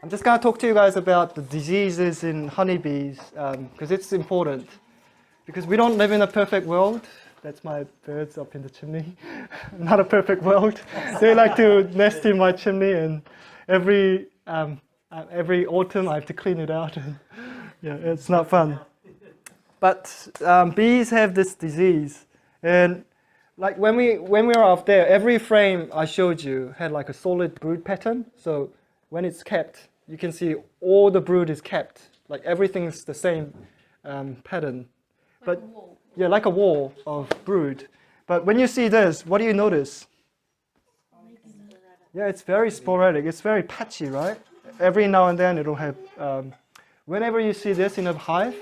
I'm just going to talk to you guys about the diseases in honeybees because it's important. Because we don't live in a perfect world. That's my birds up in the chimney. Not a perfect world. They like to nest in my chimney, and every autumn I have to clean it out. And, yeah, it's not fun. But bees have this disease, and like when we were up there, every frame I showed you had like a solid brood pattern. So when it's kept, you can see all the brood is kept. Like everything's the same pattern. But yeah, like a wall of brood. But when you see this, what do you notice? Yeah, it's very sporadic. It's very patchy, right? Every now and then it'll have. Whenever you see this in a hive,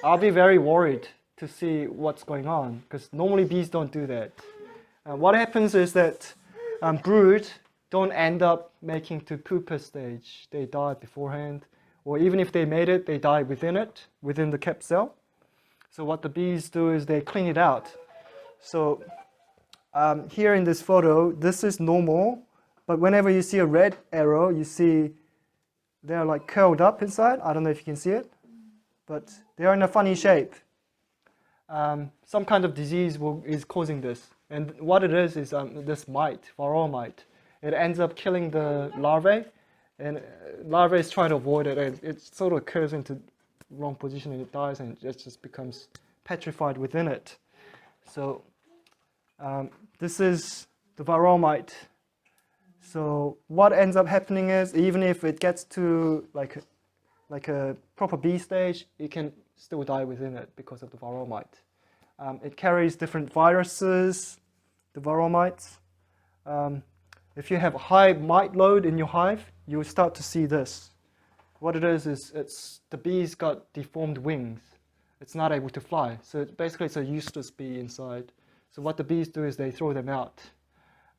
I'll be very worried to see what's going on because normally bees don't do that. What happens is that brood don't end up making to pupa stage. They die beforehand, or even if they made it, they die within the kept cell. So what the bees do is they clean it out. So here in this photo, this is normal, but whenever you see a red arrow, you see they're like curled up inside. I don't know if you can see it, but they're in a funny shape. Some kind of disease is causing this. And what it is this mite, Varroa mite. It ends up killing the larvae, and larvae is trying to avoid it, and it sort of curves into wrong position and it dies, and it just becomes petrified within it. So this is the Varroa mite. So what ends up happening is even if it gets to like a proper bee stage, it can still die within it because of the Varroa mite. It carries different viruses, the Varroa mites. If you have a high mite load in your hive, you'll start to see this. What it is it's the bee's got deformed wings. It's not able to fly. So basically it's a useless bee inside. So what the bees do is they throw them out.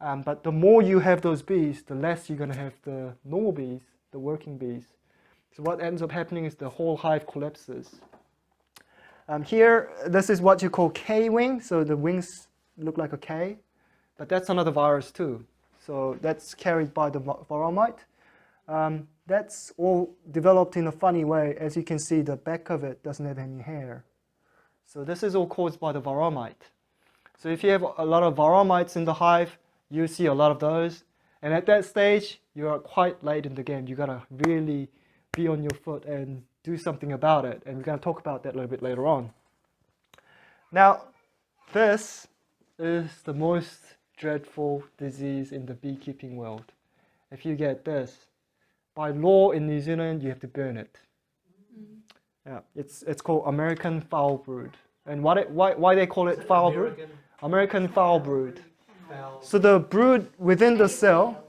But the more you have those bees, the less you're going to have the normal bees, the working bees. So what ends up happening is the whole hive collapses. Here, this is what you call K-wing. So the wings look like a K. But that's another virus too. So that's carried by the Varroa mite. That's all developed in a funny way. As you can see, the back of it doesn't have any hair. So this is all caused by the Varroa mite. So if you have a lot of Varroa mites in the hive, you see a lot of those. And at that stage, you are quite late in the game. You gotta really be on your foot and do something about it. And we're gonna talk about that a little bit later on. Now, this is the most dreadful disease in the beekeeping world. If you get this, by law in New Zealand, you have to burn it. Yeah, it's called American foul brood. And why they call it foul brood? American foul brood. So the brood within the cell,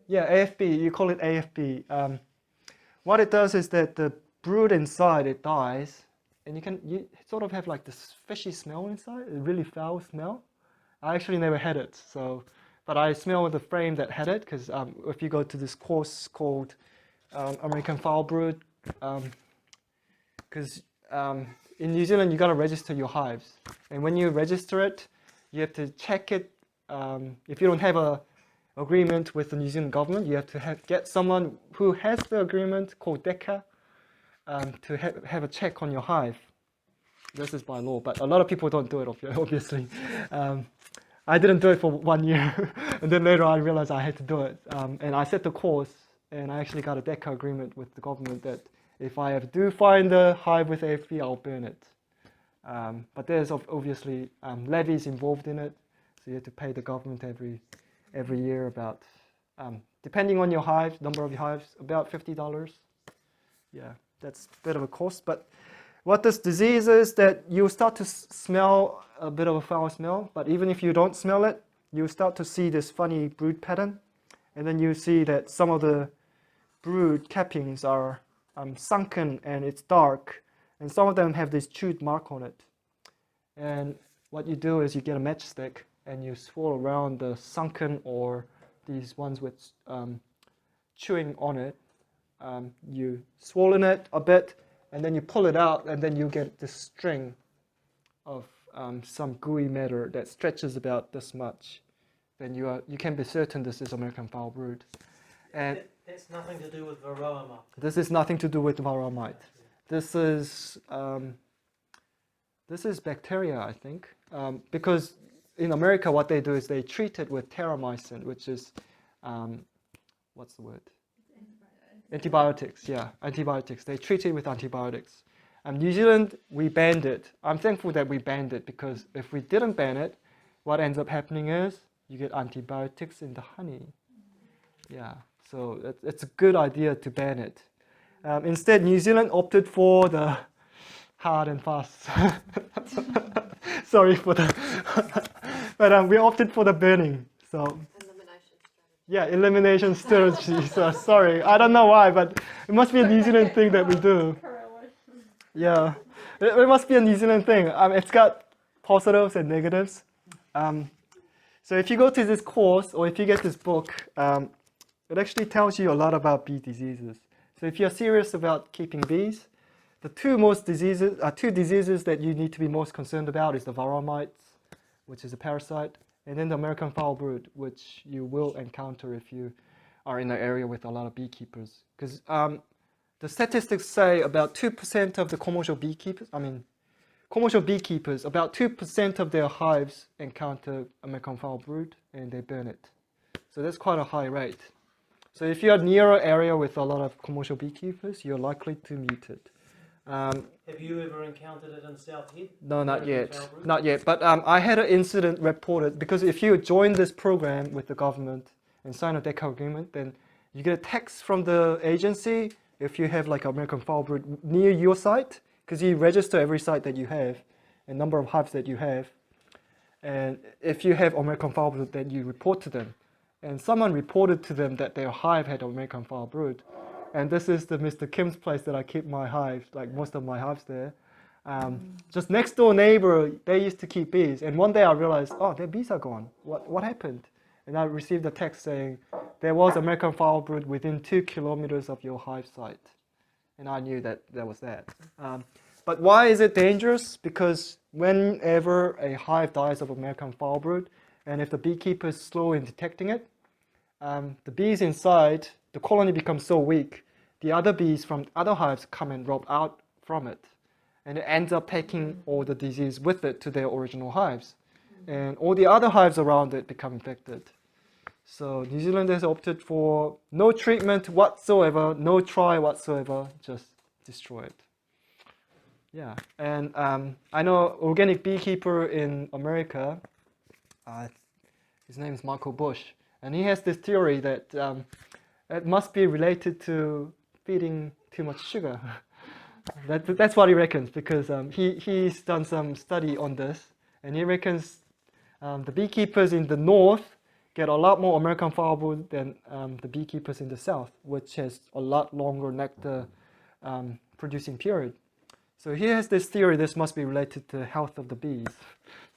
yeah, AFB, you call it AFB. What it does is that the brood inside, it dies, and you sort of have like this fishy smell inside, a really foul smell. I actually never had it, but I smell the frame that had it, because if you go to this course called American foul brood, because in New Zealand you got to register your hives, and when you register it, you have to check it. If you don't have a agreement with the New Zealand government, you have to get someone who has the agreement called DECA to have a check on your hive. This is by law, but a lot of people don't do it, obviously. I didn't do it for 1 year, and then later I realized I had to do it. And I set the course, and I actually got a DECA agreement with the government that if I ever do find a hive with AFB, I'll burn it. But there's obviously levies involved in it, so you have to pay the government every year about, depending on your hive, number of your hives, about $50. Yeah, that's a bit of a cost. But what this disease is that you start to smell a bit of a foul smell, but even if you don't smell it, you start to see this funny brood pattern, and then you see that some of the brood cappings are sunken and it's dark, and some of them have this chewed mark on it. And what you do is you get a matchstick and you swirl around the sunken or these ones with chewing on it. You swirl in it a bit, and then you pull it out, and then you get this string of some gooey matter that stretches about this much. Then you can be certain this is American foul brood. And that It's nothing to do with Varroa mite. This is nothing to do with Varroa mite. This is bacteria, I think, because in America what they do is they treat it with terramycin, which is, what's the word? Antibiotics, yeah, antibiotics. They treat it with antibiotics. New Zealand, we banned it. I'm thankful that we banned it because if we didn't ban it, what ends up happening is you get antibiotics in the honey. Yeah, so it's a good idea to ban it. Instead, New Zealand opted for the hard and fast. Sorry for the, but we opted for the burning. So. Yeah, elimination strategy. So sorry, I don't know why, but it must be a New Zealand thing that we do. Yeah, it must be a New Zealand thing. It's got positives and negatives. So if you go to this course or if you get this book, it actually tells you a lot about bee diseases. So if you're serious about keeping bees, the two diseases that you need to be most concerned about is the Varroa mites, which is a parasite, and then the American foul brood, which you will encounter if you are in an area with a lot of beekeepers. Because the statistics say about 2% of the commercial beekeepers, about 2% of their hives encounter American foul brood and they burn it. So that's quite a high rate. So if you're near an area with a lot of commercial beekeepers, you're likely to meet it. Have you ever encountered it in South Head? No, not yet. Not yet. But I had an incident reported because if you join this program with the government and sign a DECA agreement, then you get a text from the agency if you have like American foul brood near your site, because you register every site that you have, a number of hives that you have. And if you have American foul brood, then you report to them. And someone reported to them that their hive had American foul brood. And this is the Mr. Kim's place that I keep my hives, like most of my hives there. Just next door neighbor, they used to keep bees. And one day I realized, oh, their bees are gone. What happened? And I received a text saying, there was American foul brood within 2 kilometers of your hive site. And I knew that was that. But why is it dangerous? Because whenever a hive dies of American foul brood, and if the beekeeper is slow in detecting it, the bees inside, the colony becomes so weak, the other bees from other hives come and rob out from it. And it ends up taking all the disease with it to their original hives. And all the other hives around it become infected. So New Zealand has opted for no treatment whatsoever, no try whatsoever, just destroy it. Yeah, and I know organic beekeeper in America, his name is Michael Bush, and he has this theory that it must be related to feeding too much sugar. That's what he reckons, because he's done some study on this, and he reckons the beekeepers in the north get a lot more American foul brood than the beekeepers in the south, which has a lot longer nectar producing period. So he has this theory this must be related to the health of the bees.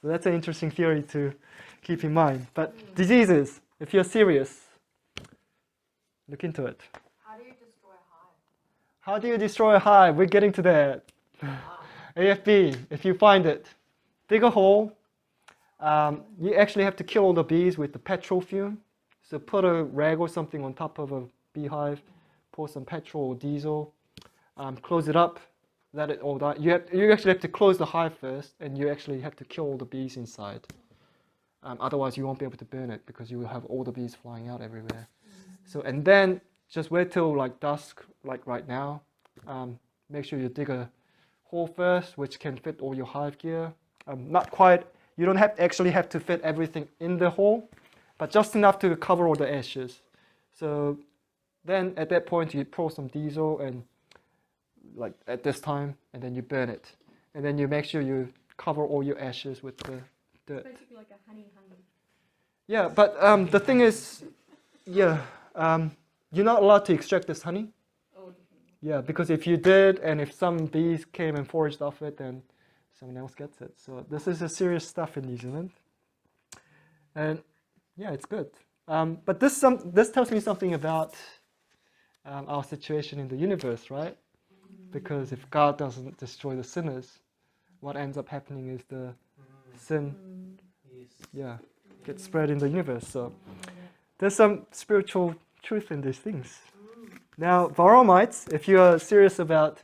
So that's an interesting theory to keep in mind. But diseases, if you're serious, look into it. How do you destroy a hive? How do you destroy a hive? We're getting to that. AFB, if you find it, dig a hole. You actually have to kill all the bees with the petrol fume. So put a rag or something on top of a beehive, pour some petrol or diesel, close it up, let it all die. You actually have to close the hive first, and you actually have to kill all the bees inside. Otherwise, you won't be able to burn it because you will have all the bees flying out everywhere. So, and then just wait till like dusk, like right now. Make sure you dig a hole first, which can fit all your hive gear. Not quite. You don't actually have to fit everything in the hole, but just enough to cover all the ashes. So then at that point you pour some diesel and like at this time, and then you burn it. And then you make sure you cover all your ashes with the dirt. It's basically like a honey. Yeah, but the thing is, you're not allowed to extract this honey. Oh, Yeah, because if you did, and if some bees came and foraged off it, then someone else gets it. So this is a serious stuff in New Zealand. And yeah, it's good. But this tells me something about our situation in the universe, right? Because if God doesn't destroy the sinners, what ends up happening is the sin, gets spread in the universe. So there's some spiritual truth in these things. Now, Varroa mites, if you are serious about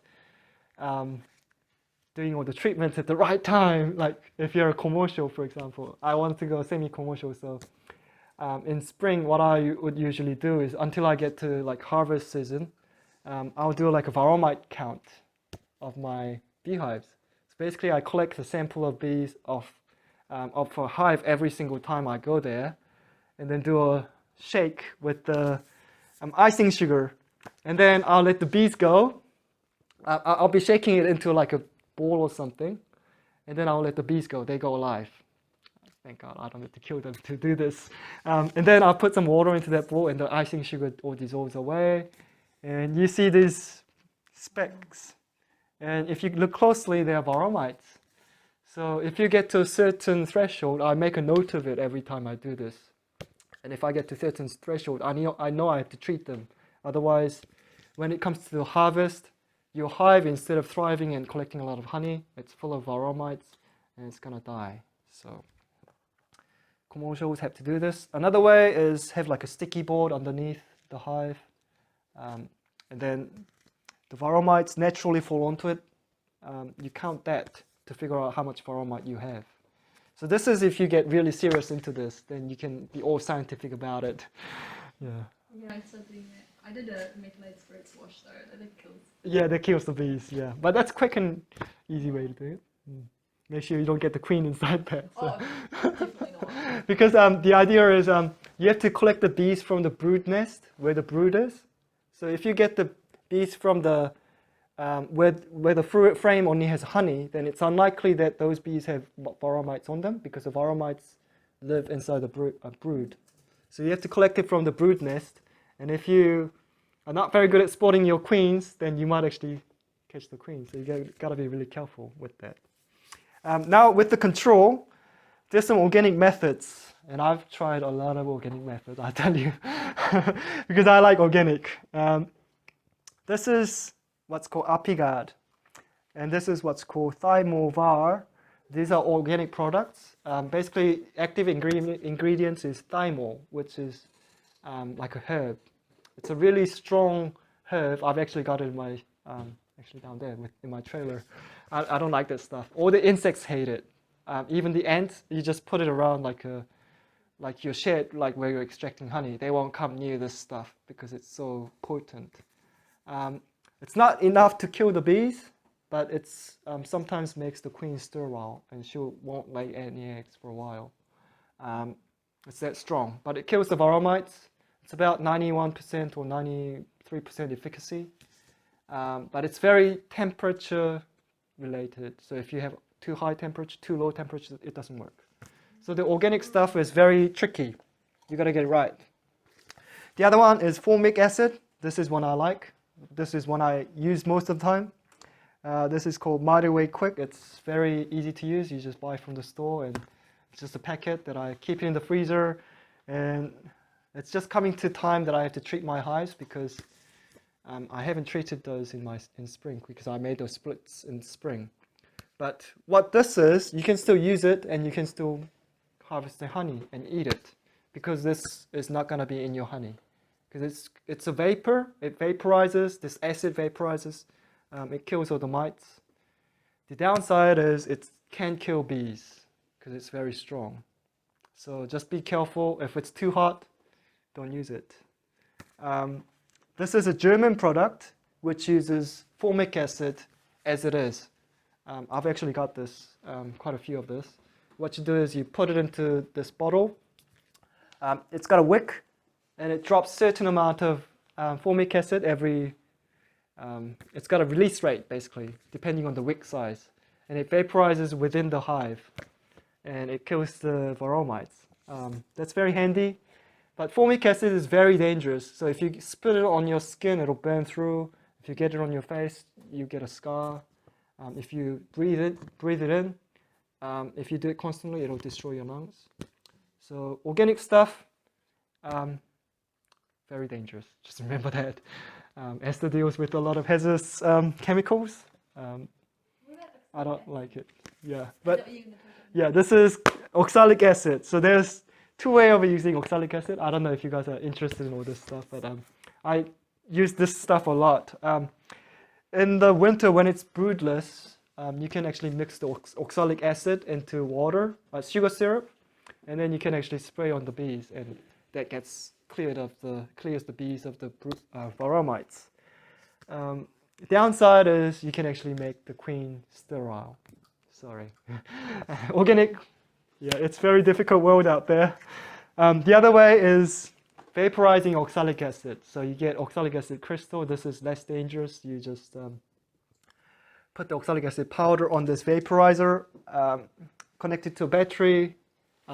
doing all the treatments at the right time, like if you're a commercial, for example, I want to go semi-commercial, so in spring, what I would usually do is until I get to like harvest season, I'll do like a Varroa mite count of my beehives. So basically, I collect a sample of bees of a hive every single time I go there, and then do a shake with the icing sugar, and then I'll let the bees go. I'll be shaking it into like a ball or something, and then I'll let the bees go. They go alive. Thank God, I don't have to kill them to do this. And then I'll put some water into that bowl, and the icing sugar all dissolves away. And you see these specks. And if you look closely, they are Varroa mites. So if you get to a certain threshold, I make a note of it every time I do this. And if I get to a certain threshold, I know I have to treat them. Otherwise, when it comes to the harvest, your hive, instead of thriving and collecting a lot of honey, it's full of Varroa mites, and it's gonna die. So commercials have to do this. Another way is have like a sticky board underneath the hive, and then the Varroa mites naturally fall onto it. You count that to figure out how much Varroa mite you have. So this is if you get really serious into this, then you can be all scientific about it. Yeah. Yeah, I started doing it. I did a methylated spirits wash though, that kills. Yeah, that kills the bees. Yeah, but that's quick and easy way to do it. Make sure you don't get the queen inside that. So. Oh, definitely not. Because the idea is you have to collect the bees from the brood nest where the brood is. So if you get the bees from the where the fruit frame only has honey, then it's unlikely that those bees have Varroa mites on them because the Varroa mites live inside the brood. So you have to collect it from the brood nest, and if you are not very good at spotting your queens, then you might actually catch the queen. So you got to be really careful with that. Now with the control, there's some organic methods, and I've tried a lot of organic methods, I tell you, because I like organic. This is what's called Apigard, and this is what's called Thymol. These are organic products. Basically, active ingredients is thymol, which is like a herb. It's a really strong herb. I've actually got it in my actually down there in my trailer. I don't like that stuff. All the insects hate it. Even the ants, you just put it around like your shed, like where you're extracting honey. They won't come near this stuff because it's so potent. It's not enough to kill the bees, but it's sometimes makes the queen sterile, and she won't lay any eggs for a while. It's that strong, but it kills the Varroa mites. It's about 91% or 93% efficacy, but it's very temperature related. So if you have too high temperature, too low temperature, it doesn't work. So the organic stuff is very tricky. You got to get it right. The other one is formic acid. This is one I like. This is one I use most of the time. This is called Mighty Way Quick. It's very easy to use. You just buy from the store, and it's just a packet that I keep in the freezer. And it's just coming to time that I have to treat my hives because I haven't treated those in spring because I made those splits in spring. But what this is, you can still use it and you can still harvest the honey and eat it because this is not going to be in your honey. Because it's a vapor, it vaporizes, this acid vaporizes, it kills all the mites. The downside is it can kill bees because it's very strong. So just be careful. If it's too hot, don't use it. This is a German product which uses formic acid as it is. I've actually got this, quite a few of this. What you do is you put it into this bottle. It's got a wick, and it drops certain amount of formic acid every. It's got a release rate basically, depending on the wick size, and it vaporizes within the hive, and it kills the Varroa mites. That's very handy, but formic acid is very dangerous. So if you spit it on your skin, it'll burn through. If you get it on your face, you get a scar. If you breathe it in, if you do it constantly, it'll destroy your lungs. So organic stuff, very dangerous. Just remember that. Esther deals with a lot of hazardous chemicals. I don't like it. Yeah, but yeah, this is oxalic acid. So there's two ways of using oxalic acid. I don't know if you guys are interested in all this stuff, but use this stuff a lot. In the winter, when it's broodless, you can actually mix the oxalic acid into water, sugar syrup, and then you can actually spray on the bees, and that gets clears the bees of the varroa mites. The downside is you can actually make the queen sterile. Sorry. Organic, yeah, it's very difficult world out there. The other way is vaporizing oxalic acid. So you get oxalic acid crystal. This is less dangerous. You just put the oxalic acid powder on this vaporizer, connect it to a battery,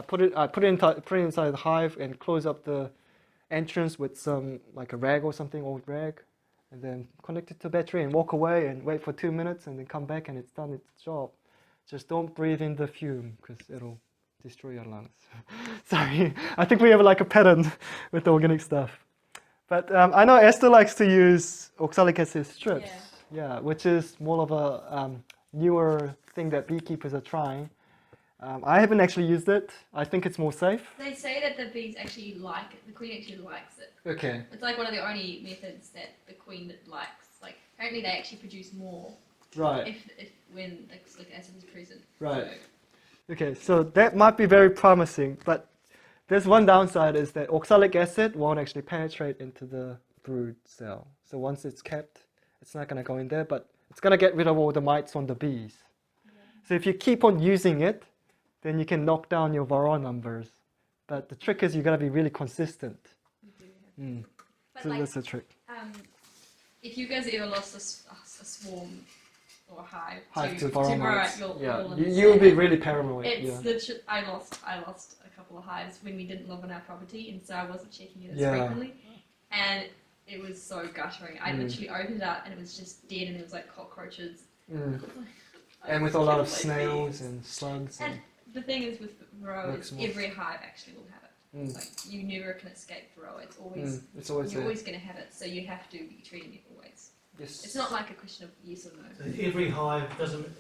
put it inside the hive, and close up the entrance with some like a rag or something, old rag, and then connect it to a battery and walk away and wait for 2 minutes and then come back and it's done its job. Just don't breathe in the fume because it'll destroy your lungs. Sorry, I think we have like a pattern with the organic stuff. But I know Esther likes to use oxalic acid strips, yeah, which is more of a newer thing that beekeepers are trying. I haven't actually used it. I think it's more safe. They say that the bees actually like it. The queen actually likes it. Okay. It's like one of the only methods that the queen likes. Like apparently they actually produce more. Right. If when the oxalic acid is present. Right. Okay, so that might be very promising, but there's one downside is that oxalic acid won't actually penetrate into the brood cell. So once it's kept, it's not going to go in there, but it's going to get rid of all the mites on the bees. Yeah. So if you keep on using it, then you can knock down your varroa numbers. But the trick is you got to be really consistent. So like, that's the trick. If you guys ever lost a swarm or a hive to varroa mites, you'll be really paranoid. It's literally, I lost a couple of hives when we didn't live on our property, and so I wasn't checking it as frequently, and it was so guttering. I literally opened it up and it was just dead, and there was like cockroaches. And with a lot of snails and slugs. And the thing is with Varroa is every hive actually will have it. Like you never can escape Varroa. It's always you're always going to have it. So you have to be treating it always. Yes. It's not like a question of yes or no. So every hive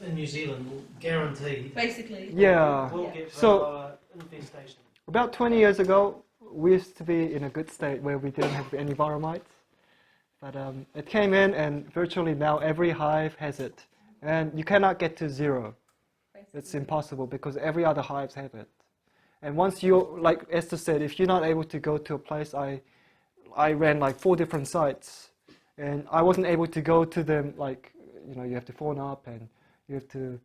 in New Zealand will guarantee. Basically. Yeah. Will get Varroa infestation. About 20 years ago, we used to be in a good state where we didn't have any varroa mites. But it came in, and virtually now every hive has it. And you cannot get to zero. Basically. It's impossible because every other hives have it. And once you, like Esther said, if you're not able to go to a place, I ran like 4 different sites, and I wasn't able to go to them. Like, you know, you have to phone up and you have to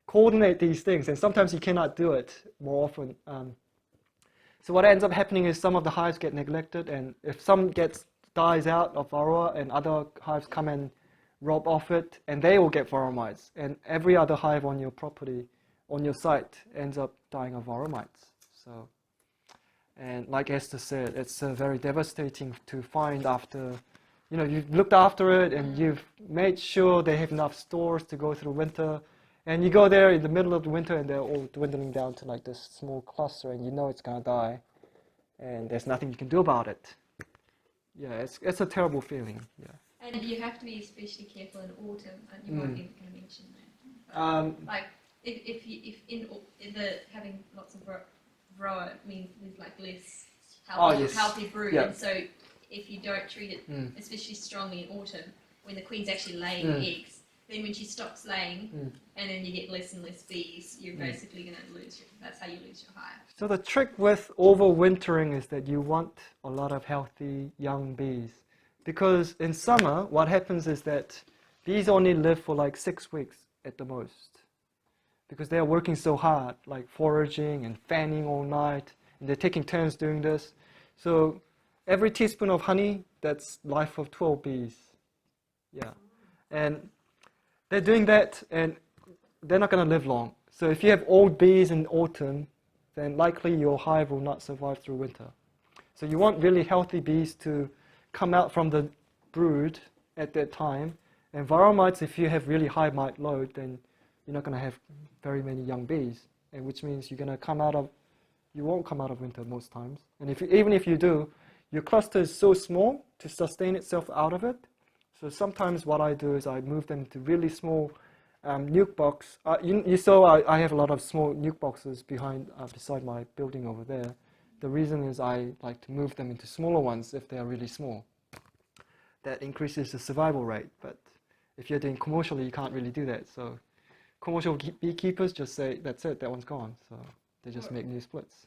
coordinate these things, and sometimes you cannot do it more often. So what ends up happening is some of the hives get neglected, and if some dies out of varroa, and other hives come and rob off it, and they will get varroa mites, and every other hive on your property, on your site, ends up dying of varroa mites. So, and like Esther said, it's very devastating to find after, you know, you've looked after it and you've made sure they have enough stores to go through winter, and you go there in the middle of the winter and they're all dwindling down to like this small cluster, and you know it's gonna die, and there's nothing you can do about it. Yeah, it's a terrible feeling. Yeah. And you have to be especially careful in autumn, and you weren't even going to mention that. Like if having lots of varroa means there's like less healthy brood, and so if you don't treat it especially strongly in autumn, when the queen's actually laying eggs, then when she stops laying, and then you get less and less bees, you're basically going to lose that's how you lose your hive. So the trick with overwintering is that you want a lot of healthy young bees. Because in summer, what happens is that bees only live for like 6 weeks at the most. Because they are working so hard, like foraging and fanning all night, and they're taking turns doing this. So every teaspoon of honey, that's life of 12 bees. Yeah. And they're doing that, and they're not going to live long. So if you have old bees in autumn, then likely your hive will not survive through winter. So you want really healthy bees to come out from the brood at that time. And varroa mites, if you have really high mite load, then you're not going to have very many young bees, and which means you won't come out of winter most times. And even if you do, your cluster is so small to sustain itself out of it. So sometimes what I do is I move them to really small nuke box. You saw I have a lot of small nuke boxes beside my building over there. The reason is I like to move them into smaller ones if they are really small. that increases the survival rate. But if you're doing commercially, you can't really do that. So commercial beekeepers just say, that's it, that one's gone. So they just make new splits.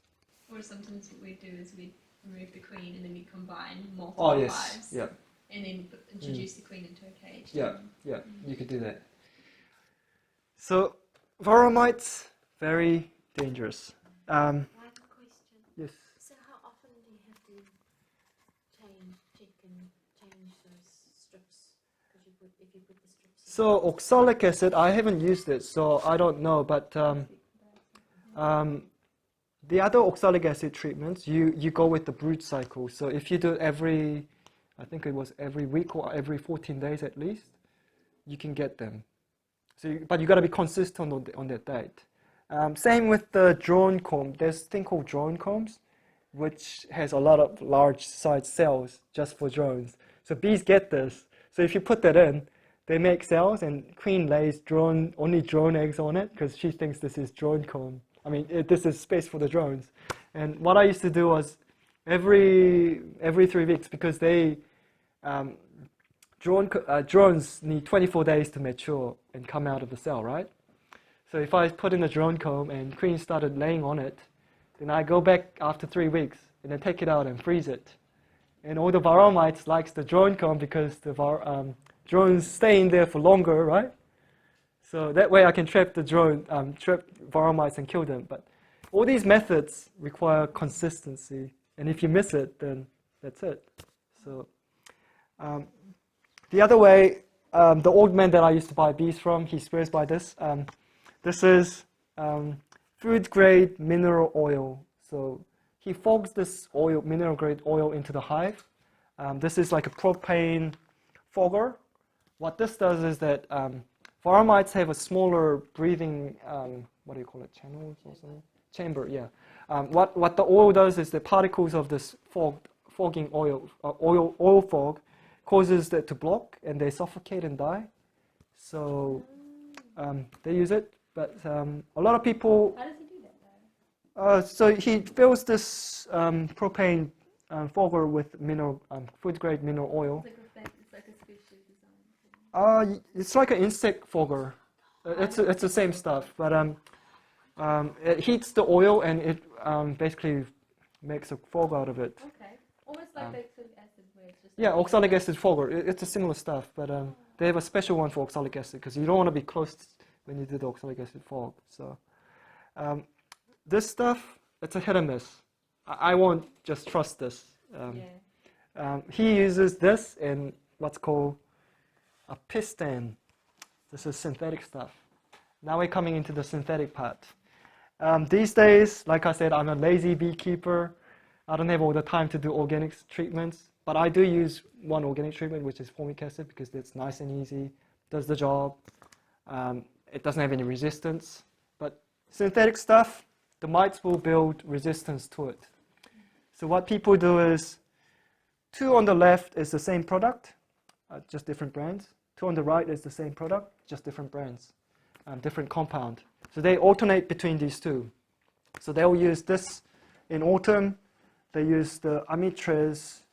Or sometimes what we do is we remove the queen and then we combine multiple hives. Yeah. And then introduce the queen into a cage. Yeah, you could do that. So Varroa mites, very dangerous. I have a question. Yes. So how often do you have to check and change those strips? Because if you put the strips in. So oxalic acid, I haven't used it, so I don't know. But the other oxalic acid treatments, you go with the brood cycle. So if you do it I think it was every week or every 14 days at least, you can get them. So, but you got to be consistent on that date. Same with the drone comb. There's a thing called drone combs, which has a lot of large size cells just for drones. So bees get this. So if you put that in, they make cells, and queen lays only drone eggs on it because she thinks this is drone comb. I mean, this is space for the drones. And what I used to do was every 3 weeks, because drones need 24 days to mature and come out of the cell, right? So if I put in a drone comb and queen started laying on it, then I go back after 3 weeks and then take it out and freeze it. And all the Varroa mites likes the drone comb because the drones stay in there for longer, right? So that way I can trap Varroa mites and kill them. But all these methods require consistency, and if you miss it, then that's it. So the other way, the old man that I used to buy bees from, he swears by this. This is food grade mineral oil. So he fogs this oil, mineral grade oil, into the hive. This is like a propane fogger. What this does is that Varroa mites have a smaller breathing, what do you call it, channels or something? Chamber, yeah. What the oil does is the particles of this fogging oil fog causes that to block, and they suffocate and die. So they use it, but a lot of people. How does he do that though? So he fills this propane fogger with food grade mineral oil. It's like a special design. It's like an insect fogger. It's the same stuff, but it heats the oil and it basically makes a fog out of it. Okay. Almost like oxalic acid where it's just... Yeah, oxalic acid fogger. It's a similar stuff, but they have a special one for oxalic acid because you don't want to be close when you do the oxalic acid fog. So this stuff, it's a hit or miss. I won't just trust this. He uses this in what's called a piston. This is synthetic stuff. Now we're coming into the synthetic part. These days, like I said, I'm a lazy beekeeper. I don't have all the time to do organic treatments, but I do use one organic treatment, which is formic acid, because it's nice and easy, does the job. It doesn't have any resistance. But synthetic stuff, the mites will build resistance to it. So what people do is, 2 on the left is the same product, just different brands. 2 on the right is the same product, just different brands, different compound. So they alternate between these 2. So they'll use this in autumn, they use the amitres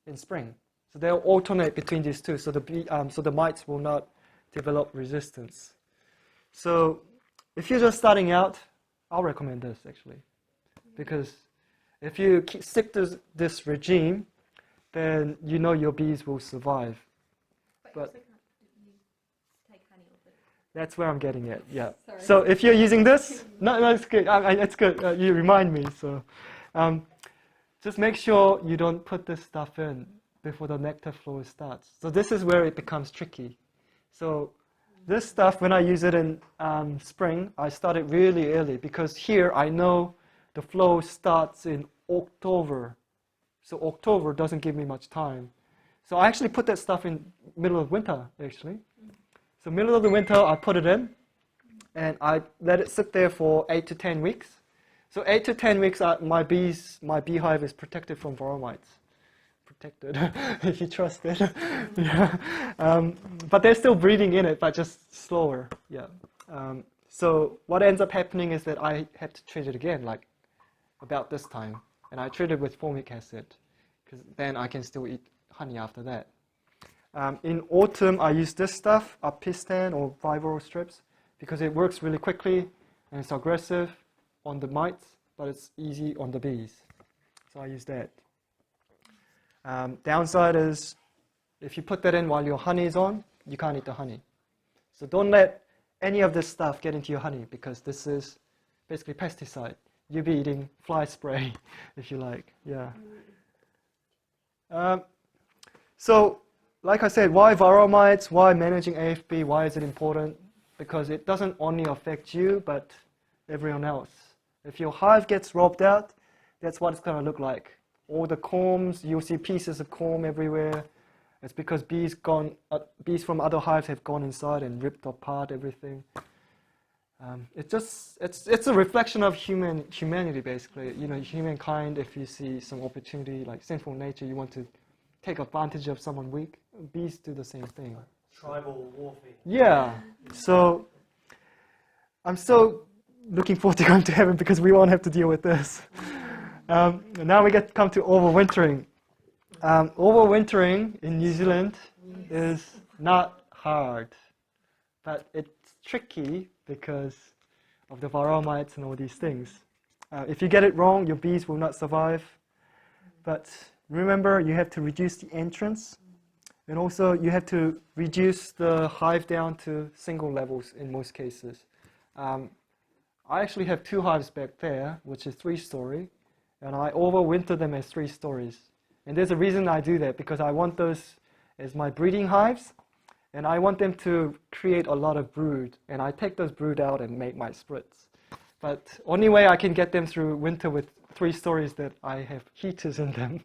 in spring. So they'll alternate between these 2, so the mites will not develop resistance. So if you're just starting out, I'll recommend this actually, because if you stick to this regime, then you know your bees will survive. But you take honey off it. that's where I'm getting at, yeah. Sorry. So if you're using this, no, it's good. It's good. You remind me. So just make sure you don't put this stuff in before the nectar flow starts. So this is where it becomes tricky. So this stuff, when I use it in spring, I start it really early because here I know the flow starts in October. So October doesn't give me much time. So I actually put that stuff in middle of winter, actually. So middle of the winter, I put it in, and I let it sit there for 8 to 10 weeks. So 8 to 10 weeks, my beehive is protected from Varroa mites. Protected, if you trust it. Yeah. But they're still breeding in it, but just slower. Yeah. So what ends up happening is that I have to treat it again, like about this time. And I treat it with formic acid, because then I can still eat honey after that. In autumn, I use this stuff, Apistan or Varroa strips, because it works really quickly and it's aggressive on the mites, but it's easy on the bees. So I use that. Downside is, if you put that in while your honey is on, you can't eat the honey. So don't let any of this stuff get into your honey, because this is basically pesticide. You'll be eating fly spray, if you like. Yeah. So, like I said, why Varroa mites? Why managing AFB? Why is it important? Because it doesn't only affect you, but everyone else. If your hive gets robbed out, that's what it's going to look like. All the combs, you'll see pieces of comb everywhere. It's because bees from other hives have gone inside and ripped apart everything. It's a reflection of humanity, basically. You know, humankind. If you see some opportunity, like sinful nature, you want to take advantage of someone weak. Bees do the same thing. Tribal warfare. Yeah. So I'm so looking forward to going to heaven because we won't have to deal with this. Now we come to overwintering. Overwintering in New Zealand is not hard, but it's tricky because of the Varroa mites and all these things. If you get it wrong, your bees will not survive. But remember, you have to reduce the entrance, and also you have to reduce the hive down to single levels in most cases. I actually have 2 hives back there, which is 3-story, and I overwinter them as 3 stories. And there's a reason I do that, because I want those as my breeding hives, and I want them to create a lot of brood, and I take those brood out and make my spritz. But only way I can get them through winter with 3 stories that I have heaters in them.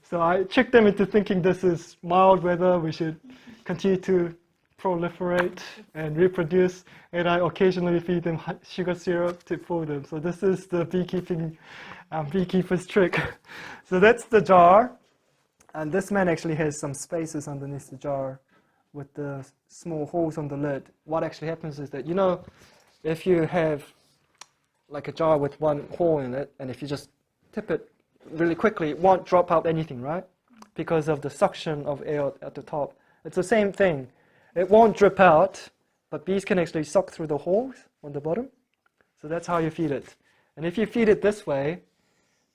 So I trick them into thinking this is mild weather, we should continue to proliferate and reproduce, and I occasionally feed them sugar syrup to fool them. So this is the beekeeper's trick. So that's the jar, and this man actually has some spaces underneath the jar with the small holes on the lid. What actually happens is that, you know, if you have like a jar with 1 hole in it, and if you just tip it really quickly, it won't drop out anything, right? Because of the suction of air at the top. It's the same thing. It won't drip out, but bees can actually suck through the holes on the bottom. So that's how you feed it. And if you feed it this way,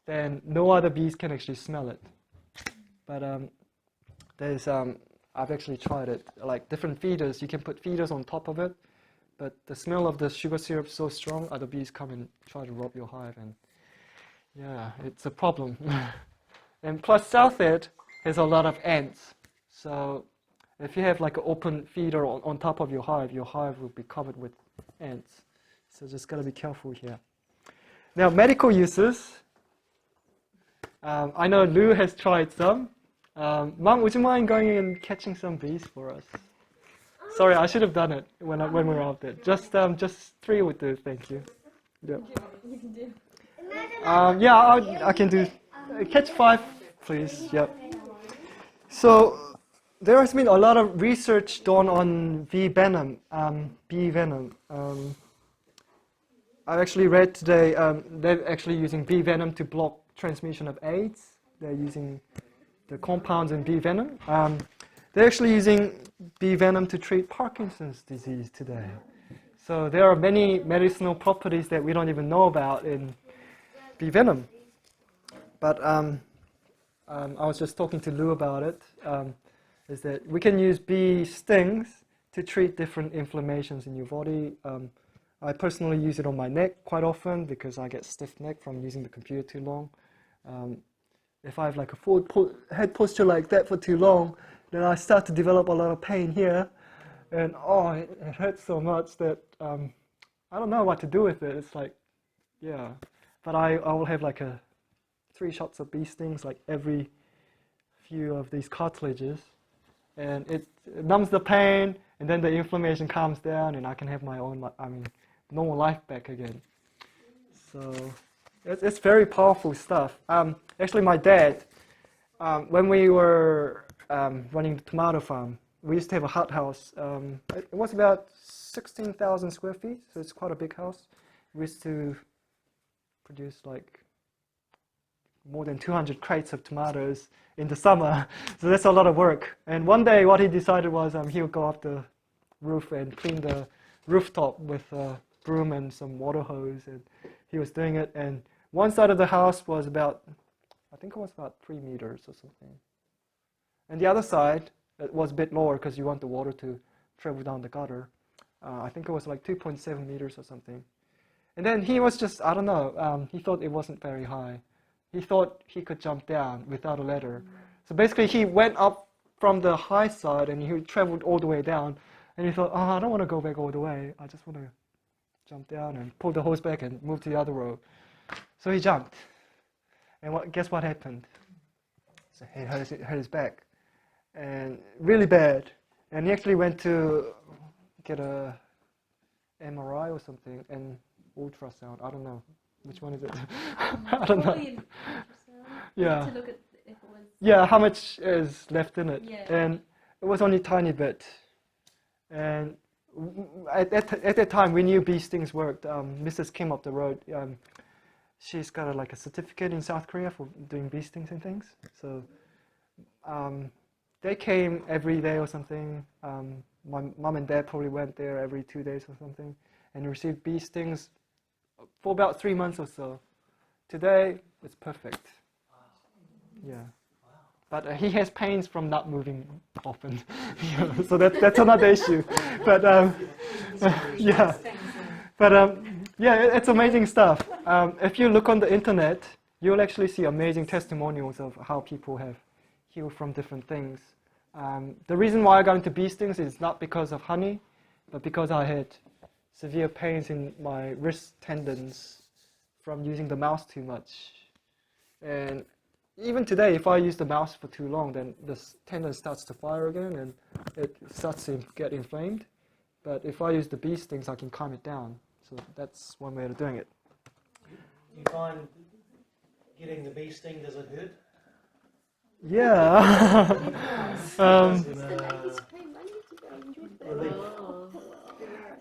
then no other bees can actually smell it. But I've actually tried it. Like different feeders, you can put feeders on top of it, but the smell of the sugar syrup is so strong, other bees come and try to rob your hive, and yeah, it's a problem. And plus South Ed has a lot of ants. So if you have like an open feeder on top of your hive will be covered with ants. So just gotta be careful here. Now, medical uses. I know Lou has tried some. Mum, would you mind going and catching some bees for us? Sorry, I should have done it when we were out there. Just 3 would do, thank you. Yeah. I can do. Catch 5, please. Yep. So there has been a lot of research done on bee venom. I actually read today they're actually using bee venom to block transmission of AIDS. They're using the compounds in bee venom. They're actually using bee venom to treat Parkinson's disease today. So there are many medicinal properties that we don't even know about in bee venom. But I was just talking to Lou about it, is that we can use bee stings to treat different inflammations in your body. I personally use it on my neck quite often because I get stiff neck from using the computer too long. If I have like a forward head posture like that for too long, then I start to develop a lot of pain here, and it hurts so much that I don't know what to do with it. It's like, yeah, but I will have like 3 shots of bee stings like every few of these cartilages, and it numbs the pain, and then the inflammation calms down, and I can have my own, normal life back again. So it's very powerful stuff. Actually, my dad, when we were running the tomato farm, we used to have a hot house. It was about 16,000 square feet, so it's quite a big house. We used to produce like more than 200 crates of tomatoes in the summer. So that's a lot of work. And one day what he decided was he would go up the roof and clean the rooftop with a broom and some water hose. And he was doing it. And one side of the house was about, I think it was about 3 meters or something. And the other side, it was a bit lower because you want the water to travel down the gutter. I think it was like 2.7 meters or something. And then he was just, I don't know, he thought it wasn't very high. He thought he could jump down without a ladder. So basically he went up from the high side and he traveled all the way down. And he thought, oh, I don't want to go back all the way. I just want to jump down and pull the hose back and move to the other row. So he jumped. And guess what happened? So he hurt his back. And really bad. And he actually went to get a MRI or something and ultrasound. I don't know. Which one is it? I don't know. Yeah. To look at if it was. Yeah, how much is left in it. Yeah. And it was only a tiny bit. And at that time, we knew bee stings worked. Mrs. Kim up the road, she's got like a certificate in South Korea for doing bee stings and things. So they came every day or something. My mom and dad probably went there every 2 days or something and received bee stings for about 3 months or so. Today, it's perfect. Yeah. But he has pains from not moving often. So that's another issue. But yeah. But yeah, it's amazing stuff. If you look on the internet, you'll actually see amazing testimonials of how people have healed from different things. The reason why I got into bee stings is not because of honey, but because I had severe pains in my wrist tendons from using the mouse too much. And even today, if I use the mouse for too long, then the tendon starts to fire again and it starts to get inflamed. But if I use the bee stings, I can calm it down. So that's one way of doing it. Do you find getting the bee sting, does it hurt? Yeah. Relief.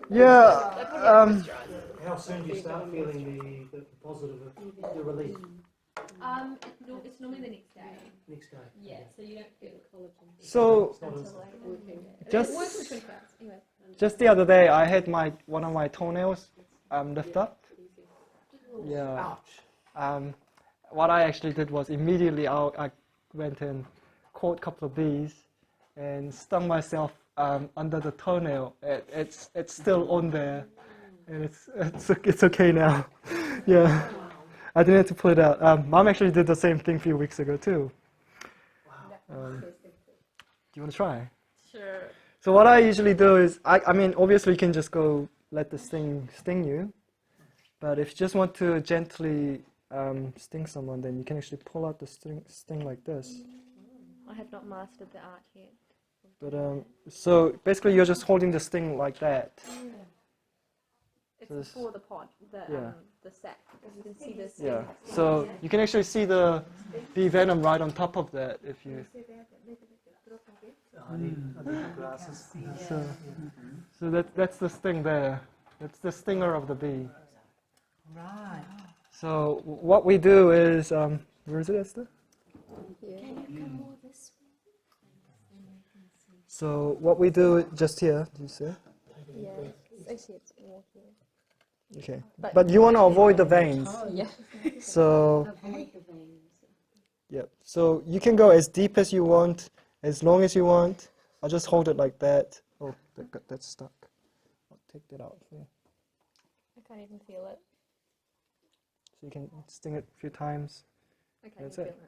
Yeah. How soon do you start feeling the positive, the relief? It's normally the next day. Next day. Yeah, so you don't feel collagen. So It's not until later. Just- It works for 24 hours. Anyway. just the other day, I had one of my toenails lift up. Yeah. Ouch. What I actually did was immediately I went and caught a couple of bees and stung myself under the toenail. It's still on there, and it's okay now. Yeah, I didn't have to pull it out. Mom actually did the same thing a few weeks ago too. Do you want to try? Sure. So what I usually do is, I mean, obviously you can just go let the sting you, but if you just want to gently sting someone, then you can actually pull out the sting like this. I have not mastered the art yet. But so basically you're just holding the sting like that. It's So this- before the pod, Yeah. the sac, because you can see this. Yeah. So you can actually see the bee venom right on top of that if you. I need the glasses. So that's the sting there. That's the stinger of the bee. Right. So what we do is, where is it, Esther? So what we do just here. Do you see? Yeah, actually it's more here. Okay. But you want to avoid the veins. Yeah. So yeah. So you can go as deep as you want, as long as you want. I'll just hold it like that. Oh, that's stuck. I'll take that out. Yeah. I can't even feel it. So you can sting it a few times. I can't That's even it. feel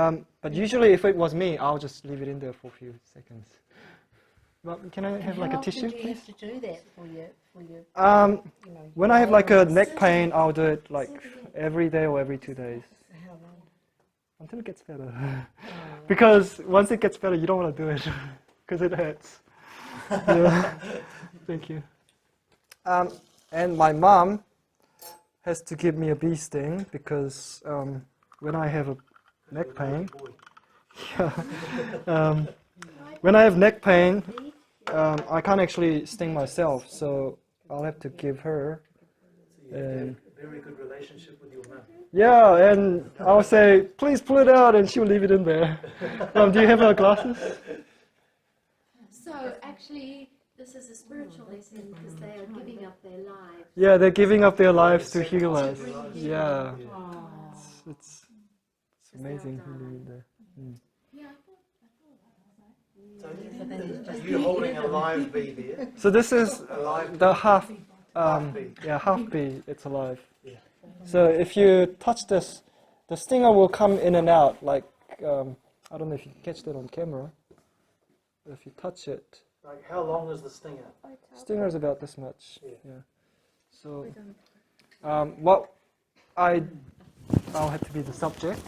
it. But usually if it was me, I'll just leave it in there for a few seconds. Well, can I have like a tissue, do you please? have to do that for your you know, When I have like a neck pain, I'll do it like every day or every 2 days. how long? Until it gets better. Because once it gets better, you don't want to do it. Because it hurts. Yeah. Thank you. And my mom has to give me a bee sting because when I have a neck pain, when I have neck pain, I can't actually sting myself, so I'll have to give her. So you have a very good relationship with your mum. Yeah, and I'll say, please pull it out, and she'll leave it in there. Do you have her glasses? So actually, this is a spiritual lesson because they are giving up their lives. Yeah, they're giving up their lives to heal us. Yeah, it's amazing healing in there. Yeah, So you're holding a live bee there. So this is the half bee. yeah, half bee. It's alive. Yeah. So if you touch this, the stinger will come in and out. Like I don't know if you can catch that on camera. If you touch it, Like, how long is the stinger? stinger is about this much. Yeah. Yeah. So what I'll have to be the subject.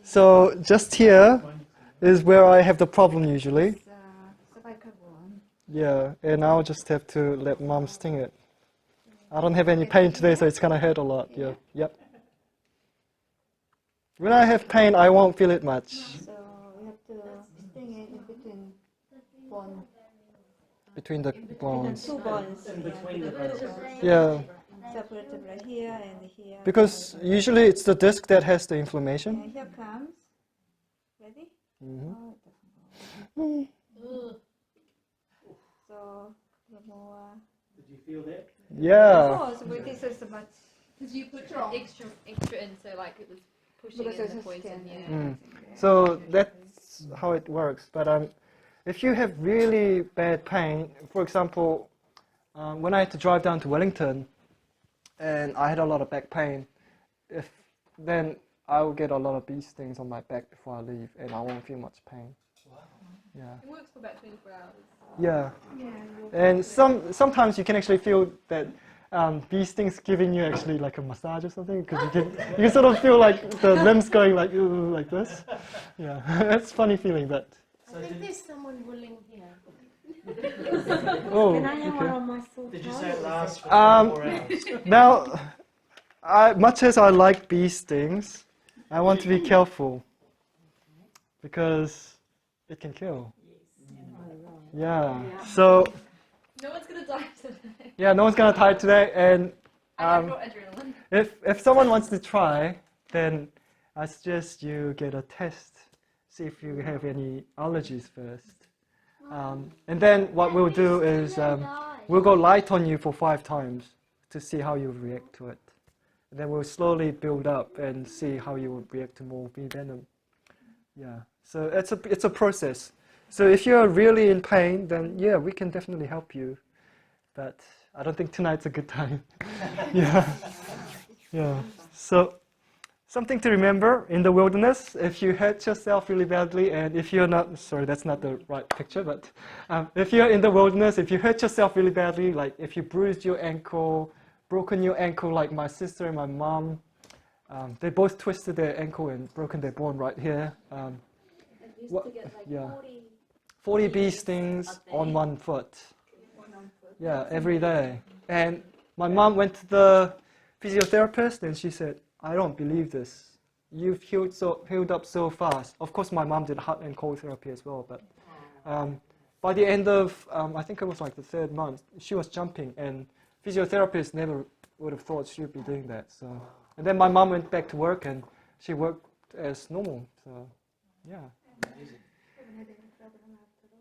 So just here is where I have the problem usually. Cervical bone. Yeah, and I'll just have to let mom sting it. I don't have any pain today, so it's gonna hurt a lot. Yeah. Yep. When I have pain, I won't feel it much. So you have to sting it in between bone. Between the bones. Two bones. In between the bones. Yeah, Separated right here and here. because usually it's the disc that has the inflammation. And here comes. Ready? Mhm. Oh, it doesn't go. So the more. Did you feel that? Yeah. Of course, but this is much. Because you put extra in, so like it was pushing Because in it's the a poison. skin. Yeah. So that's how it works. But if you have really bad pain, for example, when I had to drive down to Wellington, and I had a lot of back pain, then I will get a lot of bee stings on my back before I leave, and I won't feel much pain. Wow. Yeah. It works for about 24 hours. Yeah. And sometimes you can actually feel that bee stings giving you actually like a massage or something, because you can sort of feel like the limbs going like ooh, like this. Yeah, it's a funny feeling, but I think there's someone willing here. oh, Can I have one okay. on my soul? Did you say it lasts for 24 hours? Now, much as I like bee stings, I want to be careful because it can kill. Yeah. So No one's going to die today. yeah, no one's gonna die today, and I got adrenaline. if someone wants to try, then I suggest you get a test, see if you have any allergies first. And then what we'll do is we'll go light on you for 5 times to see how you react to it. And then we'll slowly build up and see how you will react to more bee venom. Yeah, so it's a process. So if you're really in pain, then yeah, we can definitely help you. But I don't think tonight's a good time. Yeah, yeah. So something to remember in the wilderness: if you hurt yourself really badly, and if you're not, sorry, that's not the right picture, but if you're in the wilderness, if you hurt yourself really badly, like if you bruised your ankle, broken your ankle, like my sister and my mom, they both twisted their ankle and broken their bone right here. Used to get like yeah. 40 40 bee stings on 1 foot. Yeah, every day. And my mom went to the physiotherapist and she said, I don't believe this. You've healed up so fast. Of course, my mom did hot and cold therapy as well, but by the end of, I think it was like the 3rd month, she was jumping, and physiotherapists never would have thought she would be doing that. So, and then my mom went back to work and she worked as normal. So, yeah.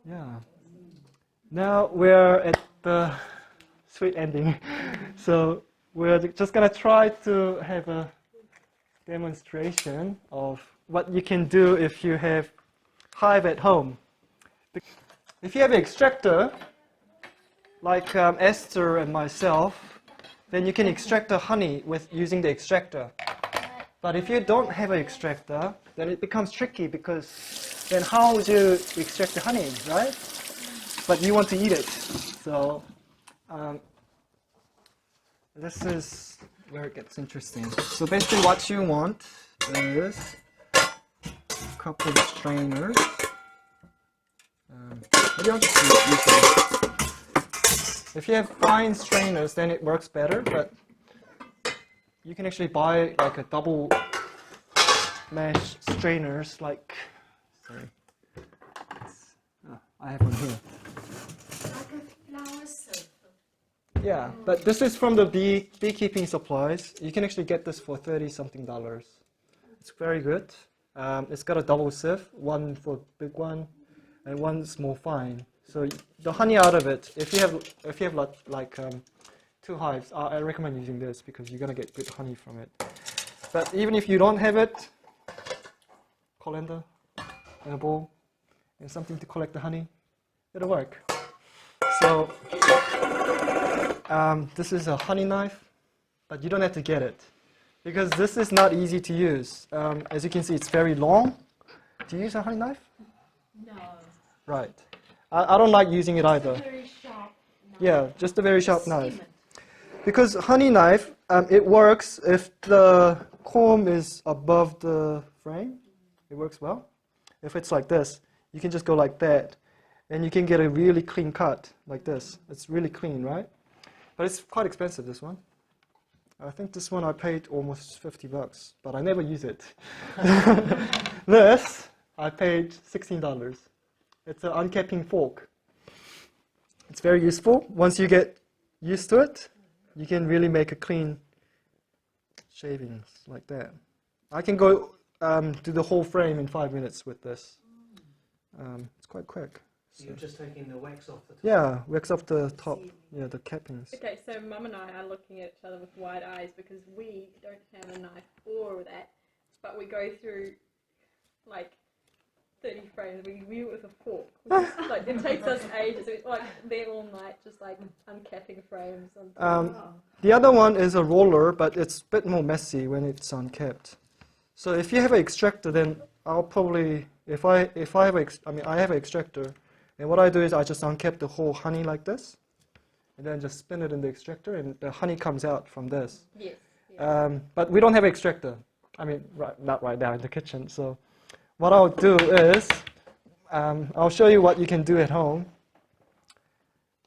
Yeah. Now we're at the sweet ending. So we're just gonna try to have a demonstration of what you can do if you have hive at home. If you have an extractor, like Esther and myself, then you can extract the honey with using the extractor. But if you don't have an extractor, then it becomes tricky, because then how would you extract the honey, right? But you want to eat it. So this is where it gets interesting. So basically what you want is a couple of strainers. Maybe I'll just use these. If you have fine strainers, then it works better, but you can actually buy like a double mesh strainers, like, sorry, I have one here. Like a flower soap. Yeah, but this is from the beekeeping supplies. You can actually get this for $30-something. It's very good. It's got a double sieve, one for big one, and one small fine. So the honey out of it, if you have like 2 hives, I recommend using this because you're gonna get good honey from it. But even if you don't have it, colander in a bowl and something to collect the honey, it'll work. So this is a honey knife, but you don't have to get it because this is not easy to use. As you can see, it's very long. Do you use a honey knife? No. Right. I don't like using it either. Very sharp knife. Yeah, just a very sharp knife. Skim it. Because honey knife, it works if the comb is above the frame. It works well. If it's like this, you can just go like that, and you can get a really clean cut like this. It's really clean, right? But it's quite expensive, this one. I think this one I paid almost $50, but I never use it. This, I paid $16. It's an uncapping fork. It's very useful. Once you get used to it, you can really make a clean shavings like that. I can go do the whole frame in 5 minutes with this. It's quite quick. So you're just taking the wax off the top? Yeah, wax off the top, yeah, the cappings. Okay, so Mum and I are looking at each other with wide eyes because we don't have a knife or that, but we go through like 30 frames. We view it with a fork. Like it takes us ages. It's like there all night, just like uncapping frames. The other one is a roller, but it's a bit more messy when it's uncapped. So if you have an extractor, then I'll probably, I have an extractor, and what I do is I just uncap the whole honey like this, and then just spin it in the extractor, and the honey comes out from this. Yes. Yeah. But we don't have an extractor. I mean, not right now in the kitchen. So what I'll do is, I'll show you what you can do at home.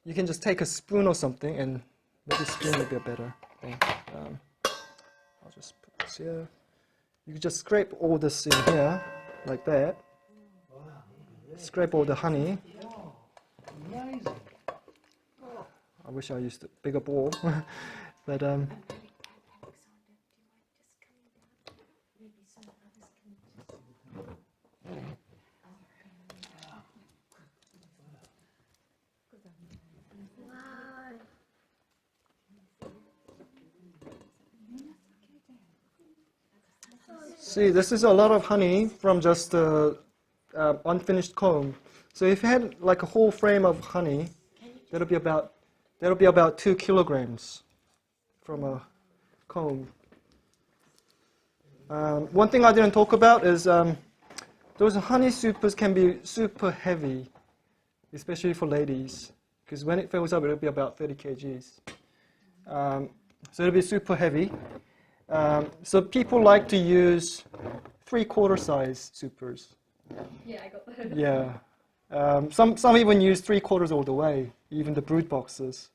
You can just take a spoon or something, and maybe spoon would be a better thing. I'll just put this here. You can just scrape all this in here, like that. Scrape all the honey. Amazing. I wish I used a bigger bowl, but see, this is a lot of honey from just the unfinished comb. So if you had like a whole frame of honey, that'll be about 2 kilograms from a comb. One thing I didn't talk about is those honey supers can be super heavy, especially for ladies, because when it fills up, it'll be about 30 kgs. So it'll be super heavy. So people like to use 3/4 size supers. Yeah, I got that. Yeah. Some even use 3/4 all the way, even the brood boxes.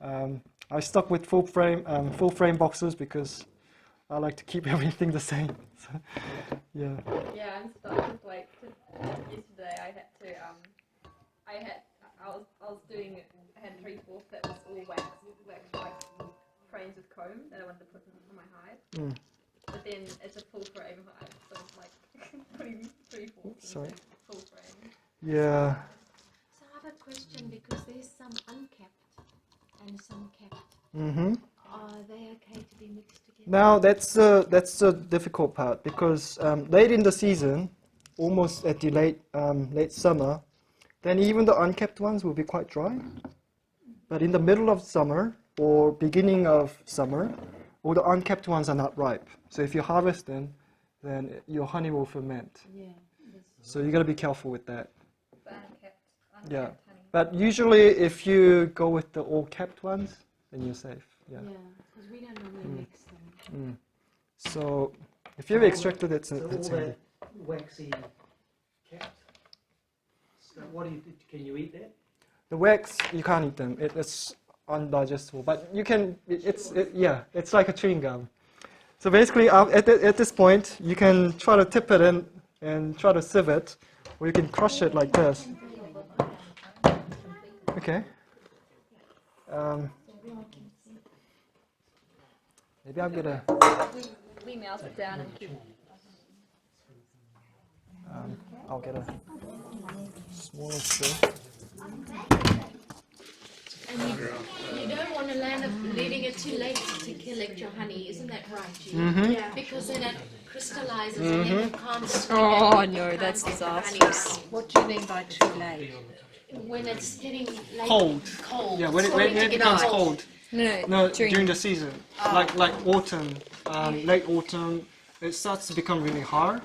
I stuck with full frame boxes because I like to keep everything the same. So, yeah. Yeah, I'm starting like yesterday. I had to. I was doing. I had 3/4 that was all wax like frames with comb that I wanted to put in my hive. Mm. But then it's a full frame hive, so it's like putting 3/4 Sorry. full frame. Yeah. So I have a question because there's some uncapped and some capped. Mm-hmm. Are they okay to be mixed together? Now that's the difficult part because late in the season, almost at the late summer, then even the uncapped ones will be quite dry. But in the middle of summer or beginning of summer, all the uncapped ones are not ripe. So if you harvest them, then your honey will ferment. Yeah. So you got to be careful with that. The uncapped Yeah. honey. But usually, if you go with the all capped ones, then you're safe. Yeah. Yeah, because we don't normally mix them. So if you have extracted, it's So all handy. that waxy capped stuff, can you eat that? The wax, you can't eat them. It's undigestible. But you can. It's like a chewing gum. So basically, at this point, you can try to tip it in and try to sieve it, or you can crush it like this. Okay. Maybe I'll get a. We mouse it down and keep. I'll get a smaller straw. And you don't want to land up leaving it too late to collect your honey, isn't that right, Julie? Yeah. Because then it crystallizes and then you can't swing Oh it, no, you that's can't get the honey disastrous. out. What do you mean by too late? When it's getting late. Cold. Cold. Yeah, when it Starting to get becomes cold. cold. No, during the season, like autumn, late autumn, it starts to become really hard.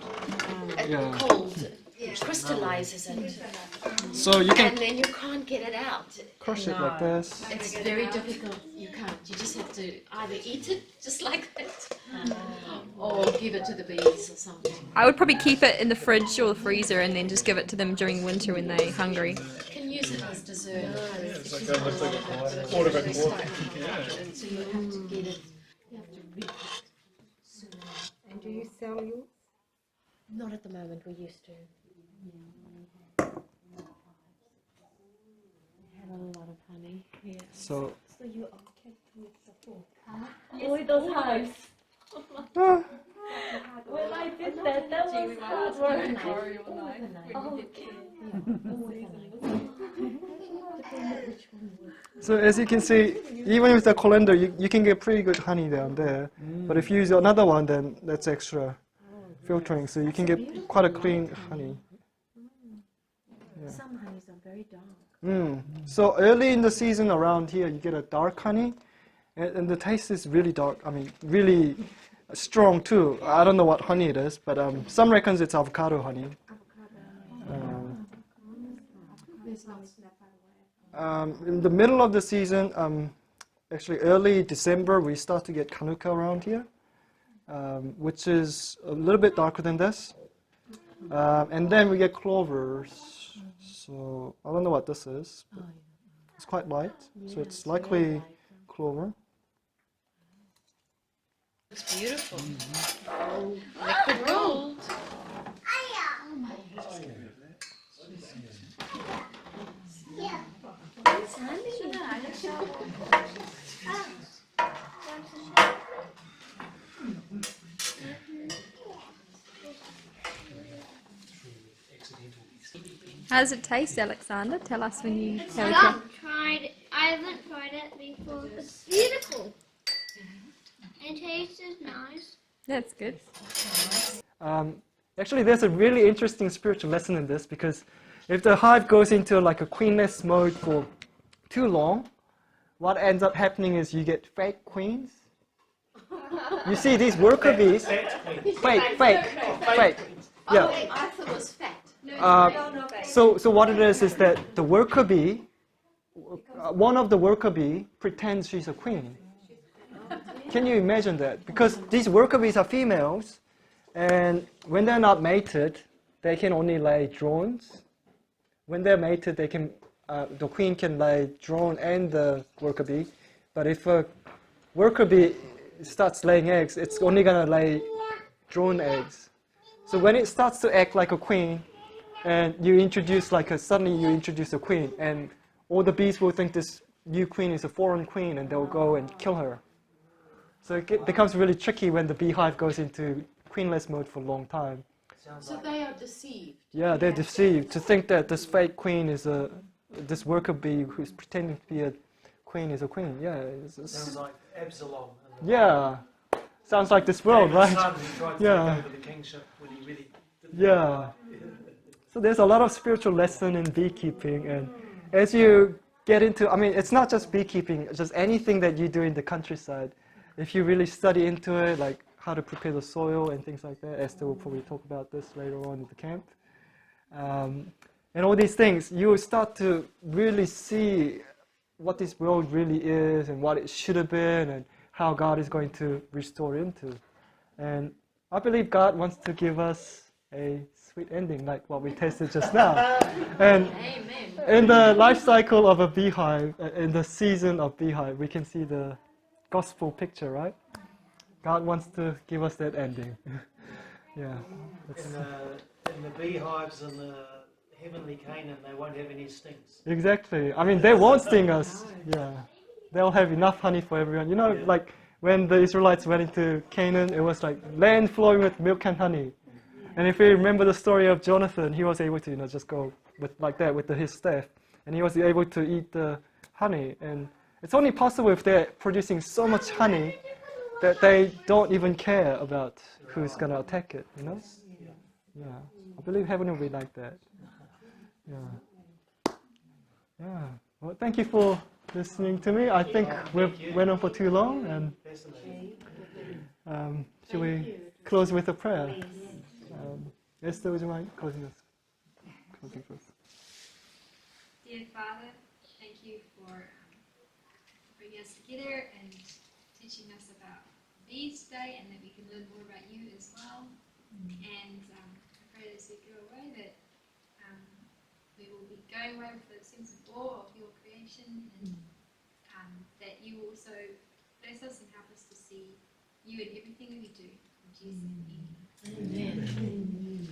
Yeah. Cold. It crystallizes it. So you can And then you can't get it out. crush it like this. It's very difficult. You can't. You just have to either eat it just like that, or give it to the bees or something. I would probably keep it in the fridge or the freezer and then just give it to them during winter when they're hungry. You can use it as dessert. So you have to get it. You have to reap it sooner. And do you sell yours? Not at the moment. We used to. Have a lot of honey. Yeah. So So you are kept with the fork. Yes, those hives. ah, When I did that, that was hard work. so as you can see, even with the colander, you can get pretty good honey down there. But if you use another one, then that's extra filtering, so you can get quite a clean honey. Some honeys are very dark. So early in the season around here, you get a dark honey, and the taste is really dark. I mean, really strong too. I don't know what honey it is, but some reckons it's avocado honey. In the middle of the season, actually early December, we start to get kanuka around here, which is a little bit darker than this. And then we get clovers. So I don't know what this is, but it's quite light, so it's likely clover. It's beautiful. Liquid gold. How does it taste, Alexander? Tell us when you have it. I haven't tried it before. It's beautiful. It tastes nice. That's good. Actually, there's a really interesting spiritual lesson in this, because if the hive goes into like a queenless mode for too long, what ends up happening is you get fake queens. You see these worker bees, fake. Yeah. I thought it was fat. So what it is that the worker bee, one of the worker bee pretends she's a queen. Can you imagine that? Because these worker bees are females, and when they're not mated, they can only lay drones. When they're mated, they can, the queen can lay drone and the worker bee. But if a worker bee starts laying eggs, it's only gonna lay drone eggs. So when it starts to act like a queen, and you introduce suddenly you introduce a queen, and all the bees will think this new queen is a foreign queen, and they'll go and kill her. So it becomes really tricky when the beehive goes into queenless mode for a long time. So they are deceived. Yeah, they're deceived to think that this fake queen is this worker bee who's pretending to be a queen is a queen. Yeah. Sounds like Absalom. Yeah. Sounds like this world, right? Son who tried to Yeah. take over the kingship when he really didn't. Yeah. So there's a lot of spiritual lesson in beekeeping, and as you get into, I mean, it's not just beekeeping, it's just anything that you do in the countryside. If you really study into it, like how to prepare the soil and things like that, Esther will probably talk about this later on at the camp. And all these things, you will start to really see what this world really is and what it should have been and how God is going to restore into. And I believe God wants to give us a sweet ending like what we tasted just now. And in the life cycle of a beehive, in the season of beehive, we can see the gospel picture, right? God wants to give us that ending. Yeah. In the beehives in the heavenly Canaan, they won't have any stings. Exactly. I mean, they won't sting us. Yeah. they'll have enough honey for everyone. You know, like when the Israelites went into Canaan, it was like land flowing with milk and honey. And if you remember the story of Jonathan, he was able to, you know, just go with like that with his staff, and he was able to eat the honey. And it's only possible if they're producing so much honey that they don't even care about who's gonna attack it. You know? Yeah. I believe heaven will be like that. Yeah. Yeah. Well, thank you for listening to me. I think we've went on for too long, and shall we close with a prayer? Esther, would you mind closing first? Dear Father, thank you for bringing us together and teaching us about bees today, and that we can learn more about you as well. And I pray as we go away that we will be going away with a sense of awe of your creation, and that you also bless us and help us to see you in everything we do. In Jesus' name. Amen.